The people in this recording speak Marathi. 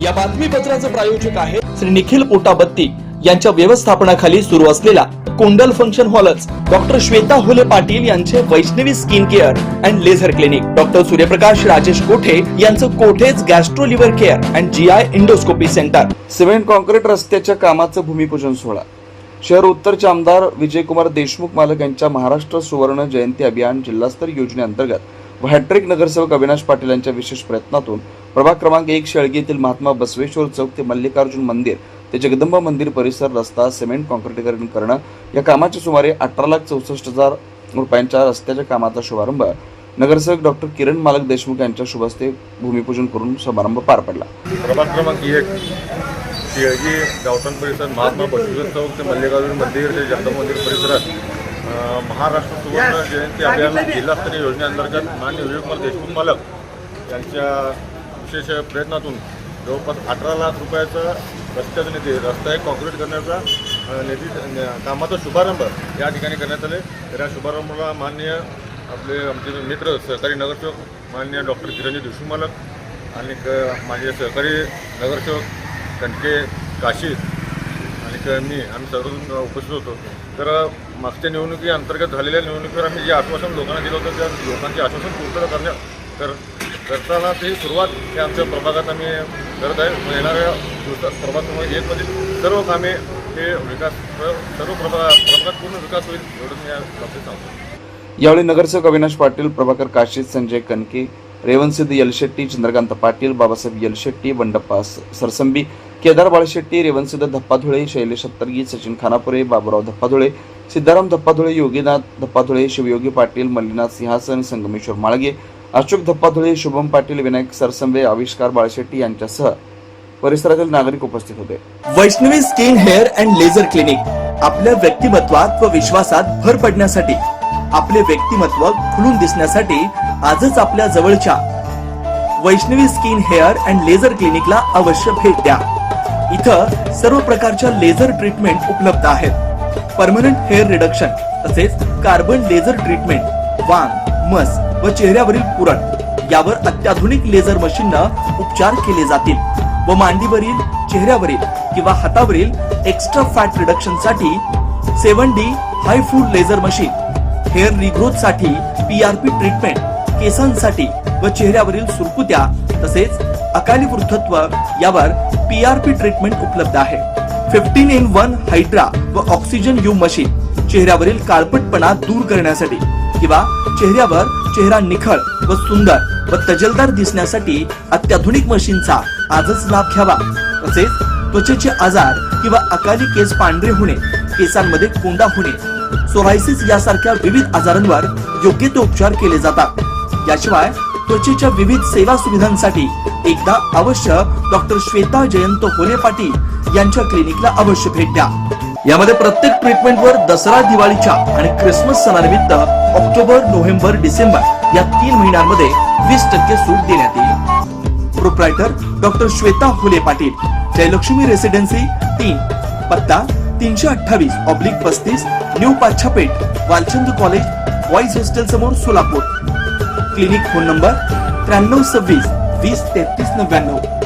या बातमीपत्राचे प्रायोजक आहे श्री निखिल पोटाबत्ती यांच्या व्यवस्थापनाखाली सुरू असलेला कुंडल फंक्शन हॉलच डॉक्टर श्वेता हुले पाटील यांचे Vaishnavi skin care and laser clinic, doctor Suryaprakash Rajesh Kothe यांचं Kothe's gastro liver care and GI endoscopy centre. Cement concrete रस्त्याच्या कामाचं भूमिपूजन सोहळा. शहर उत्तरचे आमदार विजयकुमार देशमुख मालक यांच्या महाराष्ट्र सुवर्ण जयंती अभियान जिल्हास्तरीय योजनेअंतर्गत व हॅट्रिक नगरसेवक अविनाश पाटील यांच्या विशेष प्रयत्नातून प्रभाग क्रमांक 1 शेळगी येथील महात्मा बसवेश्वर चौक ते मल्लिकार्जुन मंदिर ते जगदंबा मंदिर परिसर रस्ता सिमेंट कॉन्क्रीटीकरण करणं या कामाच्या सुमारे 18,64,000 रुपयांच्या रस्त्याच्या कामाचा शुभारंभ नगरसेवक डॉक्टर किरण मालक देशमुख यांच्या शुभ हस्ते भूमिपूजन करून समारंभ पार पडला. प्रभाग क्रमांक 1 शेळगी गावठाण परिसर महात्मा बसवेश्वर चौक ते मल्लिकार्जुन मंदिर ते जगदंबा मंदिर परिसरात महाराष्ट्र सुवर्ण जयंती अभियान जिल्हास्तरीय योजनेअंतर्गत माननीय विजयकुमार देशमुख मालक यांच्या विशेष प्रयत्नातून जवळपास 18 लाख रुपयाचा रस्त्याचा निधी रस्ता कॉन्क्रीट करण्याचा निधी कामाचा शुभारंभ या ठिकाणी करण्यात आले. तर या शुभारंभाला माननीय आमचे मित्र सहकारी नगरसेवक माननीय डॉक्टर किरणजी देशमुख मालक आणि माझे सहकारी नगरसेवक कणके काशी आणि आम्ही सर्वजण उपस्थित होतो. तर मागच्या निवडणुकीअंतर्गत झालेल्या निवडणुकीवर आम्ही जे आश्वासन लोकांना दिलं होतं त्या लोकांचे आश्वासन पूर्ण करताना ती सुरुवात हे आमच्या प्रभागात आम्ही करत आहे. येणाऱ्या दिवसात प्रभाग क्रमांक 1 मधील सर्व कामे हे विकास सर्व प्रभागात पूर्ण विकास होईल एवढं मी या बाबतीत सांगतो. यावेळी नगरसेवक अविनाश पाटील, प्रभाकर काशीद, संजय कनके, रेवणसिद्ध यलशेट्टी, चंद्रकांत पाटील, बाबासाहेब यलशेट्टी, बंडप्पा सरसंबी, केदार बाळशेट्टी, रेवणसिद्ध धप्पाधुळे, शैलेश सत्तरगी, सचिन खानापुरे, बाबूराव धप्पाधुळे, सिद्धाराम धप्पाधुळे, योगीनाथ धप्पाधुळे, शिवयोगी पाटील, मल्लीनाथ सिंहासन, संगमेश्वर माळगे, अशोक धप्पाधुळे, शुभम पाटील, विनायक सरसंबे, आविष्कार बाळशेट्टी यांच्यासह परिसरातील नागरिक उपस्थित होते. Vaishnavi skin hair and laser clinic आपल्या व्यक्तिमत्वात व विश्वासात भर पडण्यासाठी, आपले व्यक्तिमत्व खुलून दिसण्यासाठी आजच आपल्या जवळच्या Vaishnavi skin hair and laser क्लिनिकला अवश्य भेट द्या. इथं सर्व प्रकारच्या लेझर ट्रीटमेंट उपलब्ध आहेत. परमनंट हेअर रिडक्शन तसेच कार्बन लेझर ट्रीटमेंट, वांग, मस व चेहऱ्यावरील पुरण यावर अत्याधुनिक लेझर मशीननं उपचार केले जातील व मांडीवरील, चेहऱ्यावरील किंवा हातावरील एक्स्ट्रा फॅट रिडक्शन साठी 7D हाय फूड लेझर मशीन, हेअर रिग्रोथ साठी PRP ट्रीटमेंट, केसांसाठी व चेहऱ्यावरील सुरकुत्या तसेच अकाली वृद्धत्व यावर PRP ट्रीटमेंट उपलब्ध आहे. 15-in-1 हायड्रा व ऑक्सिजन यू मशीन चेहऱ्यावरील काळपटपणा दूर करण्यासाठी किंवा चेहऱ्यावर चेहरा निखळ व सुंदर व तजेलदार दिसण्यासाठी अत्याधुनिक मशीनचा आजच लाभ घ्यावा. तसेच त्वचेचे आजार किंवा अकाली केस पांढरे होणे, केसांमध्ये कोंडा होणे, सोरायसिस यासारख्या विविध आजारांवर योग्य ते उपचार केले जातात. याशिवाय त्वचेच्या विविध सेवा सुविधांसाठी एकदा अवश्य डॉक्टर श्वेता जयंत हुले पाटील यांच्या क्लिनिकला अवश्य भेट द्या. यामध्ये प्रत्येक ट्रीटमेंटवर दसरा, दिवाळीच्या आणि क्रिसमस सणानिमित्त ऑक्टोबर, नोव्हेंबर, डिसेंबर या 3 महिन्यांमध्ये 20% सूट देण्यात येईल. Proprietor doctor Shweta Hule Patil, Jayalakshmi residency 3, पत्ता 328/35 new Pachhapeth, Walchand college boys hostel समोर, सोलापूर. Clinic phone number 9326 20 33 99.